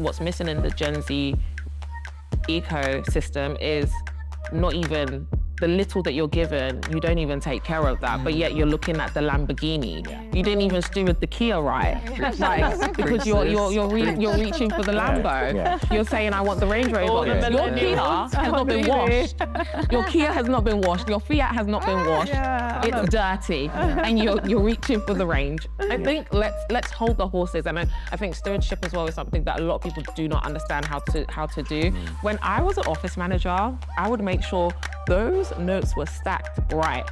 what's missing in the Gen Z ecosystem is not even the little that you're given, you don't even take care of that, but yet you're looking at the Lamborghini. You didn't even steward the Kia right, like, because you're reaching for the Lambo. You're saying, I want the Range Rover. Your Kia has not been washed. Your Kia has not been washed. Your Fiat has not been washed. It's dirty, and you're reaching for the Range. I think let's hold the horses, and I think stewardship as well is something that a lot of people do not understand how to do. When I was an office manager, I would make sure those notes were stacked right.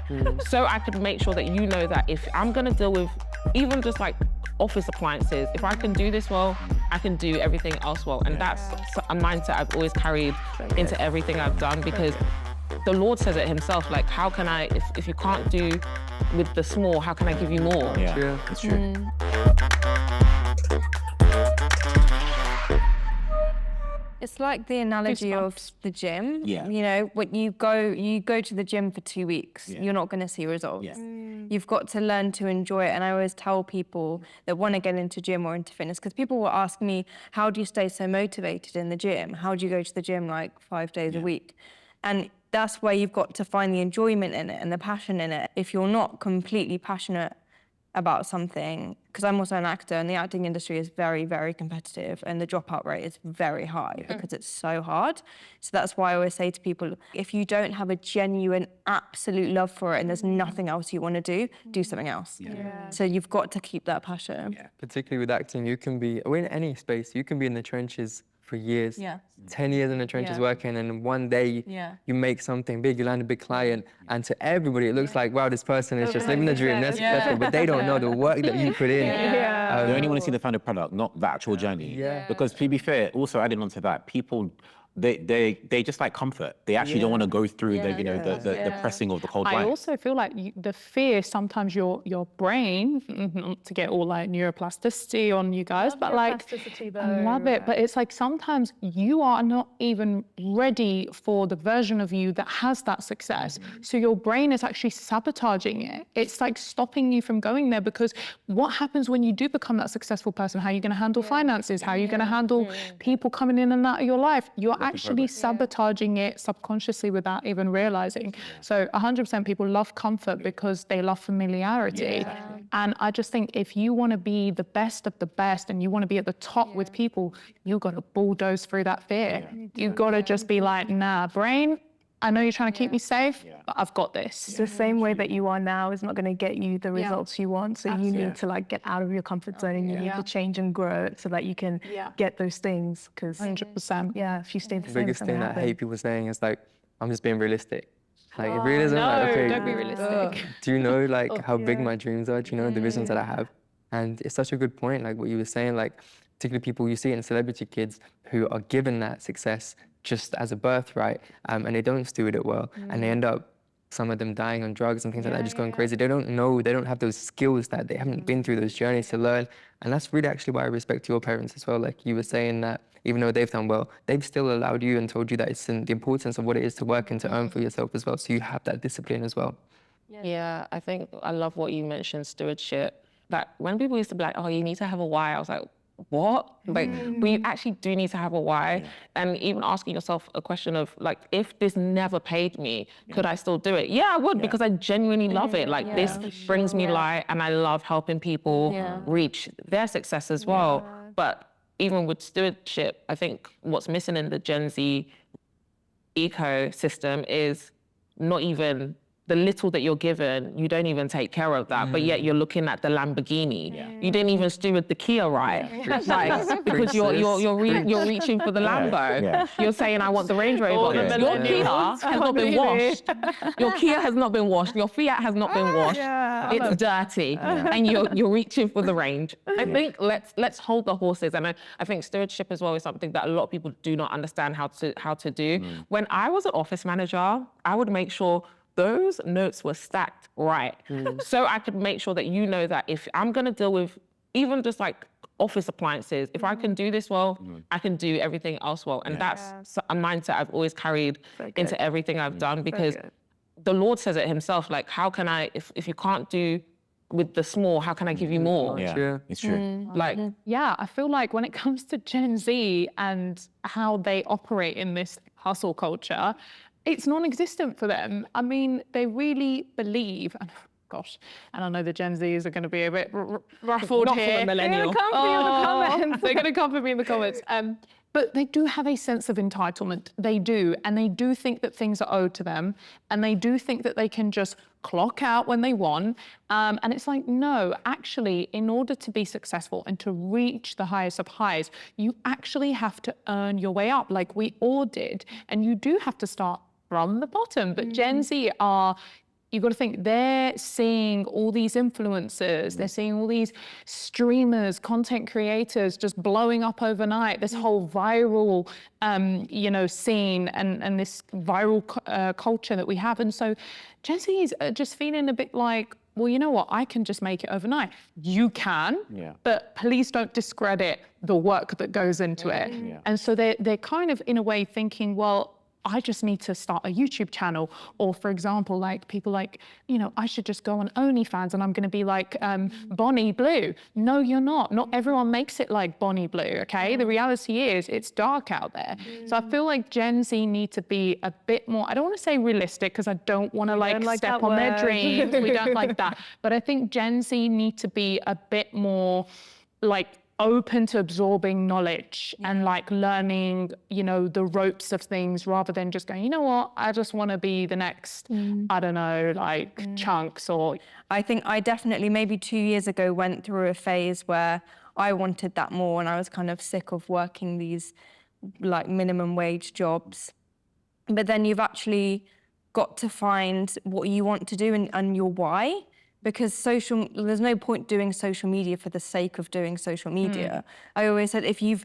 So I could make sure that you know that if I'm gonna deal with even just like office appliances, if I can do this well, I can do everything else well. And that's a mindset I've always carried into everything I've done, because the Lord says it himself, like, how can I, if you can't do with the small, how can I give you more? Yeah, that's true. It's like the analogy of the gym. Yeah. You know, when you go to the gym for 2 weeks, you're not going to see results. You've got to learn to enjoy it. And I always tell people that want to get into gym or into fitness, because people will ask me, how do you stay so motivated in the gym? How do you go to the gym like 5 days a week? And that's where you've got to find the enjoyment in it and the passion in it. If you're not completely passionate about something, because I'm also an actor, and the acting industry is very, very competitive, and the dropout rate is very high because it's so hard. So that's why I always say to people, if you don't have a genuine, absolute love for it and there's nothing else you want to do something else. So you've got to keep that passion. Particularly with acting, you can be, or in any space, you can be in the trenches for years, 10 years in the trenches working, and one day you make something big, you land a big client, and to everybody it looks like, wow, this person is just living the dream, they're successful, but they don't know the work that you put in. They only want to see the final product, not the actual journey. Because to be fair, also adding on to that, people, they just like comfort. They actually don't want to go through the pressing of the cold light. I also feel like the fear, sometimes your brain, not to get all like neuroplasticity on you guys, but like, I love it, but it's like sometimes you are not even ready for the version of you that has that success. So your brain is actually sabotaging it. It's like stopping you from going there, because what happens when you do become that successful person? How are you going to handle finances? How are you going to handle people coming in and out of your life? You're actually sabotaging it subconsciously without even realizing. So 100% people love comfort because they love familiarity. And I just think if you want to be the best of the best and you want to be at the top with people, you got to bulldoze through that fear. You got to just be like, nah, brain, I know you're trying to keep me safe, but I've got this. The same way that you are now is not going to get you the results you want. So you need to like get out of your comfort zone, and you need to change and grow so that you can get those things. Because 100%. If you stay the same, The biggest thing that I hate people saying is like, I'm just being realistic. Like realism, no, like, okay, don't be realistic. do you know like how big my dreams are? Do you know the visions that I have? And it's such a good point, like what you were saying, like particularly people you see in celebrity kids who are given that success just as a birthright, and they don't steward it well, and they end up, some of them dying on drugs and things like that, just going crazy. They don't know, they don't have those skills, that they haven't been through those journeys to learn. And that's really actually why I respect your parents as well. Like you were saying that even though they've done well, they've still allowed you and told you that it's in the importance of what it is to work and to earn for yourself as well. So you have that discipline as well. Yeah, I think I love what you mentioned, stewardship. That when people used to be like, oh, you need to have a why, I was like, what? Like, we actually do need to have a why. And even asking yourself a question of like, if this never paid me, could I still do it? Yeah, I would, because I genuinely love it. Like this brings me light, and I love helping people reach their success as well. But even with stewardship, I think what's missing in the Gen Z ecosystem is not even the little that you're given, you don't even take care of that, but yet you're looking at the Lamborghini. You didn't even steward the Kia right, like, because you're reaching for the Lambo. You're saying, I want the Range Rover. Your Kia has not been washed. Your Kia has not been washed. Your Fiat has not been washed. It's dirty, and you're reaching for the Range. I think let's hold the horses, and I think stewardship as well is something that a lot of people do not understand how to do. When I was an office manager, I would make sure those notes were stacked right. So I could make sure that you know that if I'm gonna deal with even just like office appliances, if I can do this well, I can do everything else well. And that's a mindset I've always carried into everything I've done, because the Lord says it himself, like, how can I, if you can't do with the small, how can I give you more? Yeah, it's true. Like, Yeah, I feel like when it comes to Gen Z and how they operate in this hustle culture, it's non-existent for them. I mean, they really believe, and gosh, and I know the Gen Zs are going to be a bit ruffled Not here. for a millennial. They're going to come for me in the comments. They're going to come for me in the comments. But they do have a sense of entitlement. They do. And they do think that things are owed to them. And they do think that they can just clock out when they want. And it's like, no, actually, in order to be successful and to reach the highest of highs, you actually have to earn your way up like we all did. And you do have to start from the bottom. But Gen Z are, you've got to think, they're seeing all these influencers, they're seeing all these streamers, content creators just blowing up overnight, this whole viral, scene and this viral culture that we have. And so Gen Z is just feeling a bit like, well, you know what, I can just make it overnight. You can, but please don't discredit the work that goes into it. And so they're kind of, in a way, thinking, well, I just need to start a YouTube channel. Or for example, like people like, I should just go on OnlyFans and I'm going to be like Bonnie Blue. No, you're not. Not everyone makes it like Bonnie Blue, okay? The reality is it's dark out there. So I feel like Gen Z need to be a bit more, I don't want to say realistic because I don't want to like step on their dreams. We don't like that. But I think Gen Z need to be a bit more like open to absorbing knowledge and like learning, the ropes of things rather than just going, you know what, I just want to be the next, I don't know, like Chunks or... I think I definitely maybe 2 years ago went through a phase where I wanted that more and I was kind of sick of working these like minimum wage jobs. But then you've actually got to find what you want to do and your why. Because there's no point doing social media for the sake of doing social media. I always said, if you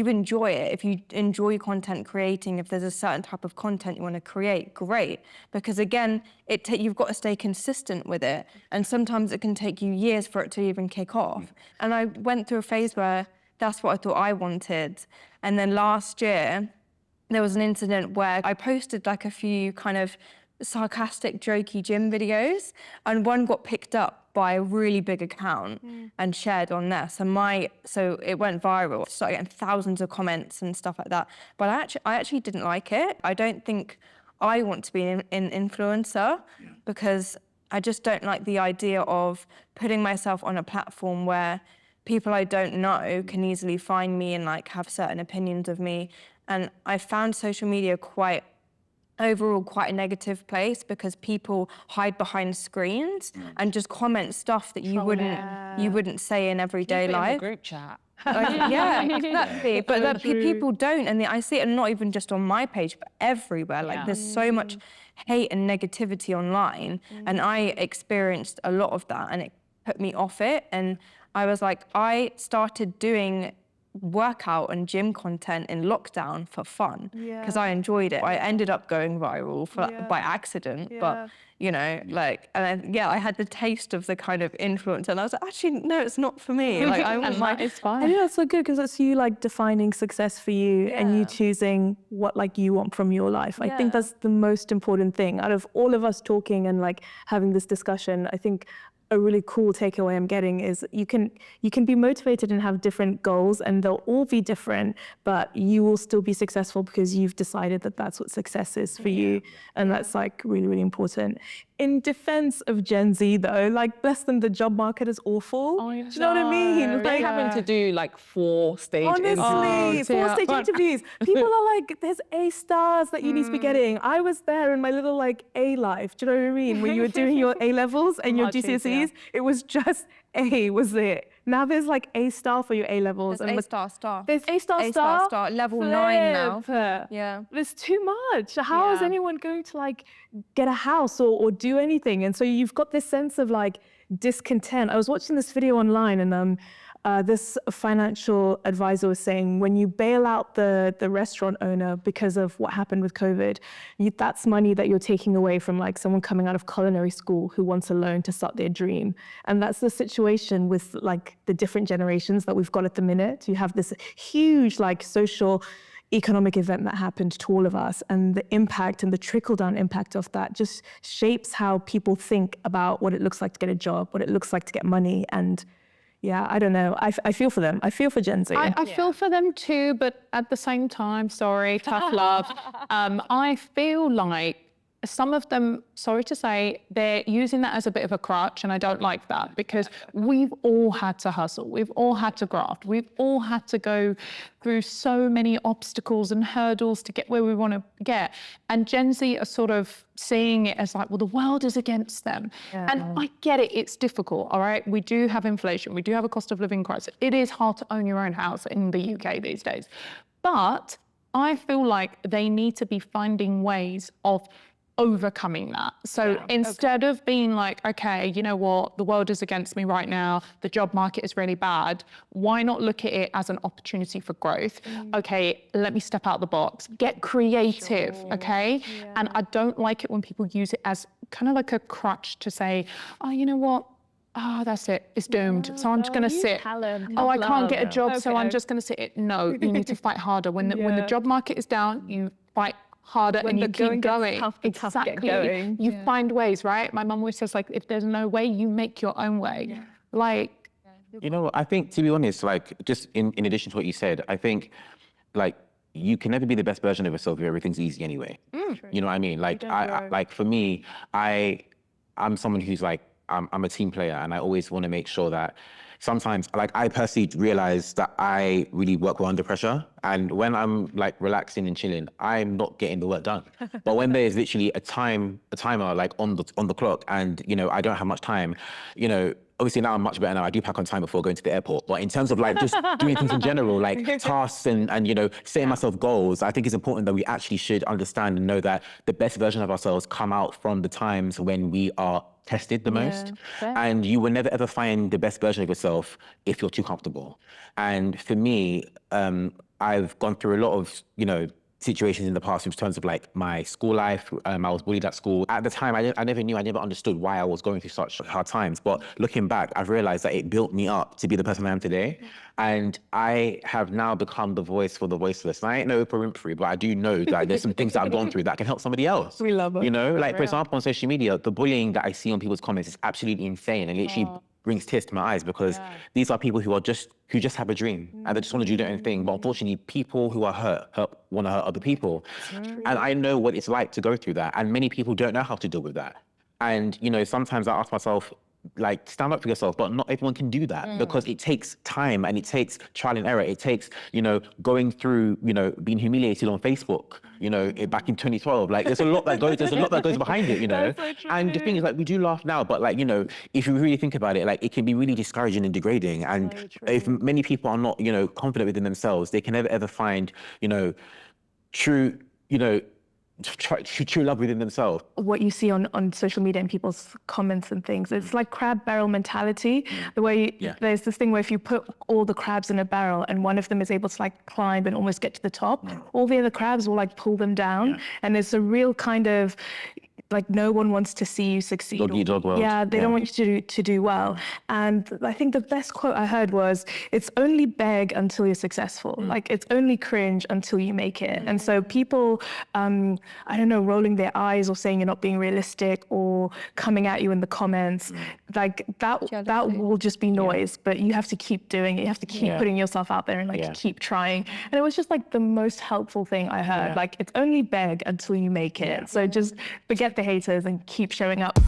enjoy it, if you enjoy content creating, if there's a certain type of content you want to create, great. Because again, you've got to stay consistent with it. And sometimes it can take you years for it to even kick off. And I went through a phase where that's what I thought I wanted. And then last year, there was an incident where I posted like a few kind of sarcastic, jokey gym videos, and one got picked up by a really big account and shared on there. So it went viral. Started getting thousands of comments and stuff like that. But I actually didn't like it. I don't think I want to be an influencer because I just don't like the idea of putting myself on a platform where people I don't know can easily find me and like have certain opinions of me. And I found social media overall quite a negative place because people hide behind screens and just comment stuff that you wouldn't say in everyday life. Group chat. Yeah, exactly. But people don't, and I see it not even just on my page, but everywhere. Like there's so much hate and negativity online, and I experienced a lot of that, and it put me off it. And I was like, I started doing workout and gym content in lockdown for fun because I enjoyed it. I ended up going viral by accident, but I had the taste of the kind of influence, and I was like, actually, no, it's not for me. Like, I want it's fine. I think that's so good because it's you like defining success for you and you choosing what like you want from your life. I think that's the most important thing out of all of us talking and like having this discussion. I think a really cool takeaway I'm getting is you can be motivated and have different goals and they'll all be different, but you will still be successful because you've decided that that's what success is for you. And that's like really, really important. In defense of Gen Z though, like bless them, the job market is awful. Do you know what I mean? They're having to do like 4-stage interviews. 4-stage interviews. People are like, there's A stars that you need to be getting. I was there in my little like A life. Do you know what I mean? When you were doing your A levels and your GCSEs, it was just A was it. Now there's like A star for your A levels. There's A-star. There's A-star, level 9 now. Yeah. There's too much. How is anyone going to like get a house or do anything? And so you've got this sense of like discontent. I was watching this video online and this financial advisor was saying when you bail out the restaurant owner because of what happened with COVID, that's money that you're taking away from like someone coming out of culinary school who wants a loan to start their dream. And that's the situation with like the different generations that we've got at the minute. You have this huge like social economic event that happened to all of us, and the impact and the trickle-down impact of that just shapes how people think about what it looks like to get a job, what it looks like to get money. And yeah, I don't know. I feel for them. I feel for Gen Z. I feel for them too, but at the same time, sorry, tough love. I feel like some of them, sorry to say, they're using that as a bit of a crutch, and I don't like that, because we've all had to hustle, we've all had to graft, we've all had to go through so many obstacles and hurdles to get where we want to get. And Gen Z are sort of seeing it as like, well, the world is against them. Yeah. And I get it, it's difficult, all right? We do have inflation, we do have a cost of living crisis. It is hard to own your own house in the UK these days. But I feel like they need to be finding ways of overcoming that. So instead of being like, okay, you know what, the world is against me right now, the job market is really bad, why not look at it as an opportunity for growth? Okay, let me step out the box, get creative, okay? And I don't like it when people use it as kind of like a crutch to say, oh, you know what, oh, that's it, it's doomed, so I'm just gonna sit. Oh, I can't get a job, so I'm just gonna sit. No, you need to fight harder. When the job market is down, you fight harder and you keep going. Exactly. You find ways, right? My mum always says, like, if there's no way, you make your own way. Like, you know, I think, to be honest, like, just in addition to what you said, I think, like, you can never be the best version of yourself if everything's easy anyway. You know what I mean? Like, like for me, I'm someone who's like, I'm a team player, and I always want to make sure that sometimes, like, I personally realize that I really work well under pressure. And when I'm like relaxing and chilling, I'm not getting the work done. But when there's literally a timer like on the clock, and, you know, I don't have much time, you know, obviously now I'm much better now. I do pack on time before going to the airport. But in terms of like just doing things in general, like tasks and you know, setting myself goals, I think it's important that we actually should understand and know that the best version of ourselves come out from the times when we are tested the most. And you will never ever find the best version of yourself if you're too comfortable. And for me, I've gone through a lot of, you know, situations in the past in terms of like my school life. I was bullied at school. At the time, I never understood why I was going through such hard times. But looking back, I've realized that it built me up to be the person I am today. And I have now become the voice for the voiceless. And I ain't no Oprah Winfrey, but I do know that there's some things that I've gone through that can help somebody else. We love it. You know, like, for example, on social media, the bullying that I see on people's comments is absolutely insane, and literally brings tears to my eyes, because these are people who just have a dream and they just want to do their own thing. But unfortunately, people who are hurt want to hurt other people. And I know what it's like to go through that. And many people don't know how to deal with that. And, you know, sometimes I ask myself, like, stand up for yourself, but not everyone can do that, because it takes time and it takes trial and error. It takes, you know, going through, you know, being humiliated on Facebook, you know, back in 2012. Like, there's a lot that goes behind it, you know. So and the thing is, like, we do laugh now, but like, you know, if you really think about it, like, it can be really discouraging and degrading. And if many people are not, you know, confident within themselves, they can never ever find, you know, true, you know, true love within themselves. What you see on social media and people's comments and things, it's like crab barrel mentality. The way there's this thing where if you put all the crabs in a barrel and one of them is able to like climb and almost get to the top, all the other crabs will like pull them down. And it's a real kind of, like, no one wants to see you succeed. Dog eat dog world. Yeah, they don't want you to do well. And I think the best quote I heard was, it's only beg until you're successful. Like, it's only cringe until you make it. And so people, I don't know, rolling their eyes or saying you're not being realistic or coming at you in the comments, like that will just be noise, but you have to keep doing it. You have to keep putting yourself out there and like keep trying. And it was just like the most helpful thing I heard. Like, it's only beg until you make it. So just forget the haters and keep showing up.